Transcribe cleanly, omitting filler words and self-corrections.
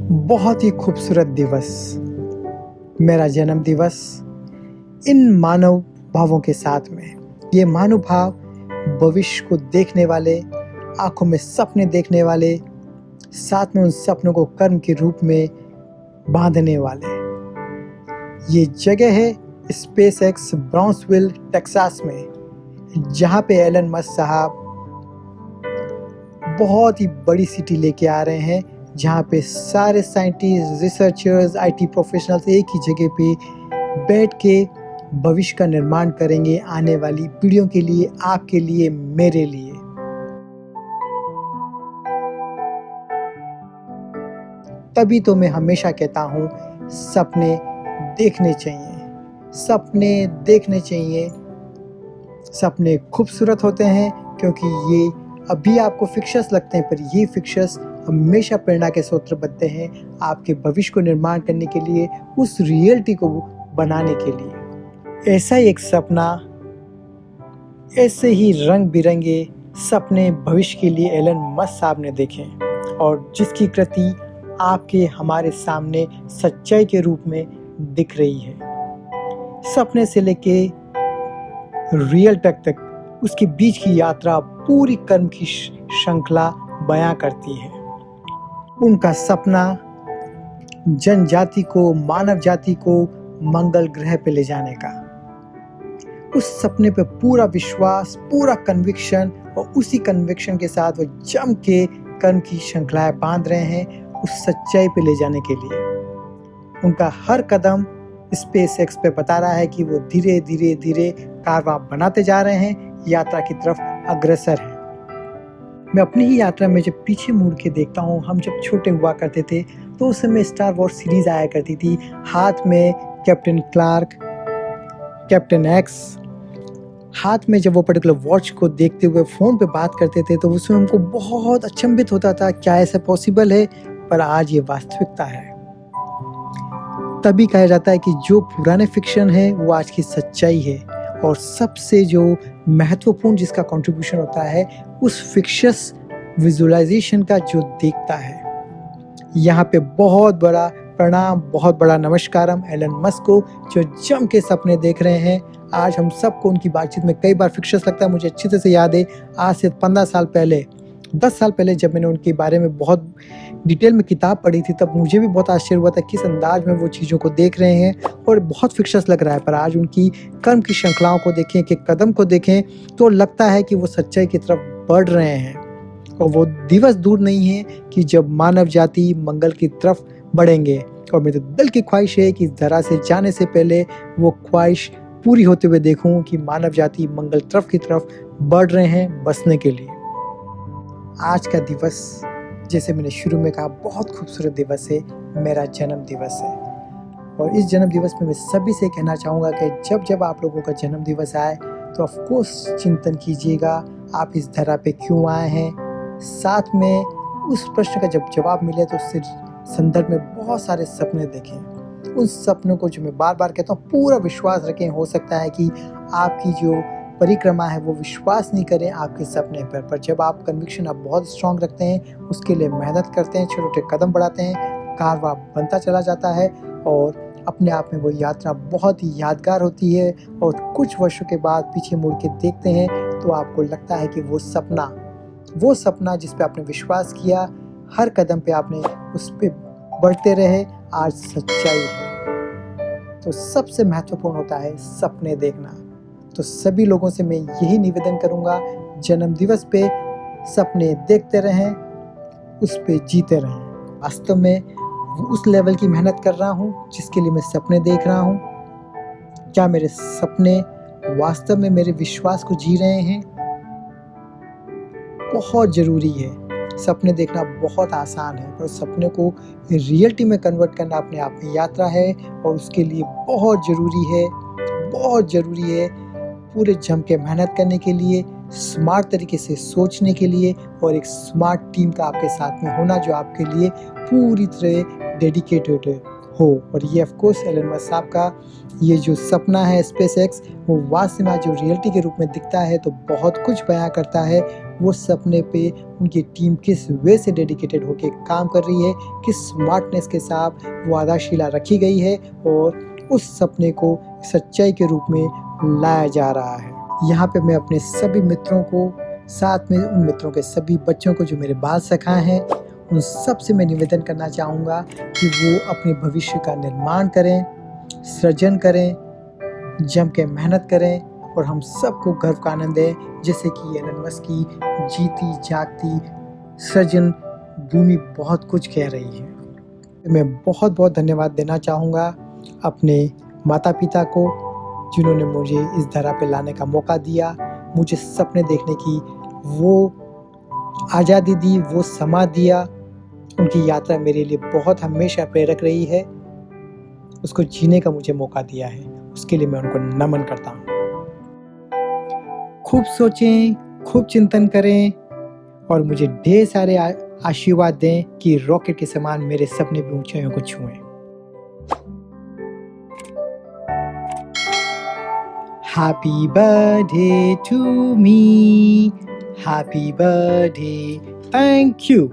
बहुत ही खूबसूरत दिवस, मेरा जन्म दिवस इन मानव भावों के साथ में। ये मानव भाव भविष्य को देखने वाले, आँखों में सपने देखने वाले, साथ में उन सपनों को कर्म के रूप में बाँधने वाले। ये जगह है स्पेस एक्स ब्राउन्सविल टेक्सास में, जहाँ पे एलन मस्क साहब बहुत ही बड़ी सिटी लेके आ रहे हैं, जहाँ पे सारे साइंटिस्ट, रिसर्चर्स, आईटी प्रोफेशनल्स एक ही जगह पे बैठ के भविष्य का निर्माण करेंगे आने वाली पीढ़ियों के लिए, आपके लिए, मेरे लिए। तभी तो मैं हमेशा कहता हूँ, सपने देखने चाहिए, सपने देखने चाहिए। सपने खूबसूरत होते हैं क्योंकि ये अभी आपको फिक्शंस लगते हैं, पर ये फिक्शंस हमेशा प्रेरणा के स्रोत बनते हैं आपके भविष्य को निर्माण करने के लिए, उस रियलिटी को बनाने के लिए। ऐसा ही एक सपना, ऐसे ही रंग बिरंगे सपने भविष्य के लिए एलन मस्क साहब ने देखे, और जिसकी कृति आपके हमारे सामने सच्चाई के रूप में दिख रही है। सपने से लेके रियल तक उसके बीच की यात्रा पूरी कर्म की श्रृंखला बयां करती है। उनका सपना जनजाति को, मानव जाति को मंगल ग्रह पे ले जाने का। उस सपने पे पूरा विश्वास, पूरा कन्विक्शन, और उसी कन्विक्शन के साथ वो जम के कर्म की श्रृंखलाएं बांध रहे हैं उस सच्चाई पे ले जाने के लिए। उनका हर कदम स्पेस एक्स पे बता रहा है कि वो धीरे धीरे धीरे कारवां बनाते जा रहे हैं, यात्रा की तरफ अग्रसर है। मैं अपनी ही यात्रा में जब पीछे मुड़ के देखता हूँ, हम जब छोटे हुआ करते थे तो उस समय स्टार वॉर्स सीरीज आया करती थी, हाथ में कैप्टन क्लार्क, कैप्टन एक्स, हाथ में जब वो पर्टिकुलर वॉच को देखते हुए फ़ोन पे बात करते थे तो उसमें हमको बहुत अचंभित होता था, क्या ऐसा पॉसिबल है? पर आज ये वास्तविकता है। तभी कहा जाता है कि जो पुराने फिक्शन है वो आज की सच्चाई है, और सबसे जो महत्वपूर्ण जिसका कंट्रीब्यूशन होता है उस फिक्शस विजुअलाइजेशन का जो देखता है। यहाँ पे बहुत बड़ा प्रणाम, बहुत बड़ा नमस्कारम एलन मस्क को, जो जम के सपने देख रहे हैं। आज हम सबको उनकी बातचीत में कई बार फिक्शस लगता है। मुझे अच्छी तरह से याद है, आज से 15 साल पहले, 10 साल पहले जब मैंने उनके बारे में बहुत डिटेल में किताब पढ़ी थी, तब मुझे भी बहुत आश्चर्य हुआ था किस अंदाज में वो चीज़ों को देख रहे हैं, और बहुत फिक्शस लग रहा है। पर आज उनकी कर्म की श्रृंखलाओं को देखें, कि कदम को देखें, तो लगता है कि वो सच्चाई की तरफ बढ़ रहे हैं, और वो दिवस दूर नहीं है कि जब मानव जाति मंगल की तरफ बढ़ेंगे। और मेरे दिल की ख्वाहिश है कि इस धरा से जाने से पहले वो ख्वाहिश पूरी होते हुए देखूं कि मानव जाति मंगल की तरफ बढ़ रहे हैं बसने के लिए। आज का दिवस, जैसे मैंने शुरू में कहा, बहुत खूबसूरत दिवस है, मेरा जन्म दिवस है। और इस जन्म दिवस में मैं सभी से कहना चाहूँगा कि जब जब आप लोगों का जन्म दिवस आए तो ऑफ कोर्स चिंतन कीजिएगा आप इस धरा पे क्यों आए हैं। साथ में उस प्रश्न का जब जवाब मिले तो उससे संदर्भ में बहुत सारे सपने देखें। उन सपनों को, जो मैं बार बार कहता हूँ, पूरा विश्वास रखें। हो सकता है कि आपकी जो परिक्रमा है वो विश्वास नहीं करें आपके सपने पर जब आप कन्विक्शन आप बहुत स्ट्रांग रखते हैं, उसके लिए मेहनत करते हैं, छोटे छोटे कदम बढ़ाते हैं, कारवां बनता चला जाता है, और अपने आप में वो यात्रा बहुत ही यादगार होती है। और कुछ वर्षों के बाद पीछे मुड़ के देखते हैं तो आपको लगता है कि वो सपना जिस पे आपने विश्वास किया, हर कदम पे आपने उस पे बढ़ते रहे, आज सच्चाई है। तो सबसे महत्वपूर्ण होता है सपने देखना। तो सभी लोगों से मैं यही निवेदन करूंगा, जन्म दिवस पे सपने देखते रहें, उस पे जीते रहें। वास्तव में उस लेवल की मेहनत कर रहा हूँ जिसके लिए मैं सपने देख रहा हूँ। क्या मेरे सपने वास्तव में मेरे विश्वास को जी रहे हैं? बहुत ज़रूरी है। सपने देखना बहुत आसान है, पर सपने को रियलिटी में कन्वर्ट करना अपने आप में यात्रा है, और उसके लिए बहुत ज़रूरी है पूरे जम के मेहनत करने के लिए, स्मार्ट तरीके से सोचने के लिए, और एक स्मार्ट टीम का आपके साथ में होना जो आपके लिए पूरी तरह डेडिकेटेड हो। और ये ऑफ कोर्स एलन मस्क साहब का ये जो सपना है स्पेस एक्स, वो वास्तव में जो रियलिटी के रूप में दिखता है तो बहुत कुछ बयां करता है। वो सपने पे उनकी टीम किस वे से डेडिकेटेड होके काम कर रही है, किस स्मार्टनेस के साथ वो आधारशिला रखी गई है और उस सपने को सच्चाई के रूप में लाया जा रहा है। यहाँ पे मैं अपने सभी मित्रों को, साथ में उन मित्रों के सभी बच्चों को जो मेरे बाल सखा हैं, उन सब से मैं निवेदन करना चाहूँगा कि वो अपने भविष्य का निर्माण करें, सृजन करें, जम के मेहनत करें और हम सबको गर्व का आनंद दें, जैसे कि एलन मस्क की जीती जागती सृजन भूमि बहुत कुछ कह रही है। मैं बहुत बहुत धन्यवाद देना चाहूँगा अपने माता पिता को, जिन्होंने मुझे इस धरा पे लाने का मौका दिया, मुझे सपने देखने की वो आज़ादी दी, वो समा दिया। उनकी यात्रा मेरे लिए बहुत हमेशा प्रेरक रही है, उसको जीने का मुझे मौका दिया है, उसके लिए मैं उनको नमन करता हूँ। खूब सोचें, खूब चिंतन करें और मुझे ढेर सारे आशीर्वाद दें कि रॉकेट के समान मेरे सपने भी ऊंचाइयों को छुएं। Happy birthday to me. Happy birthday. Thank you.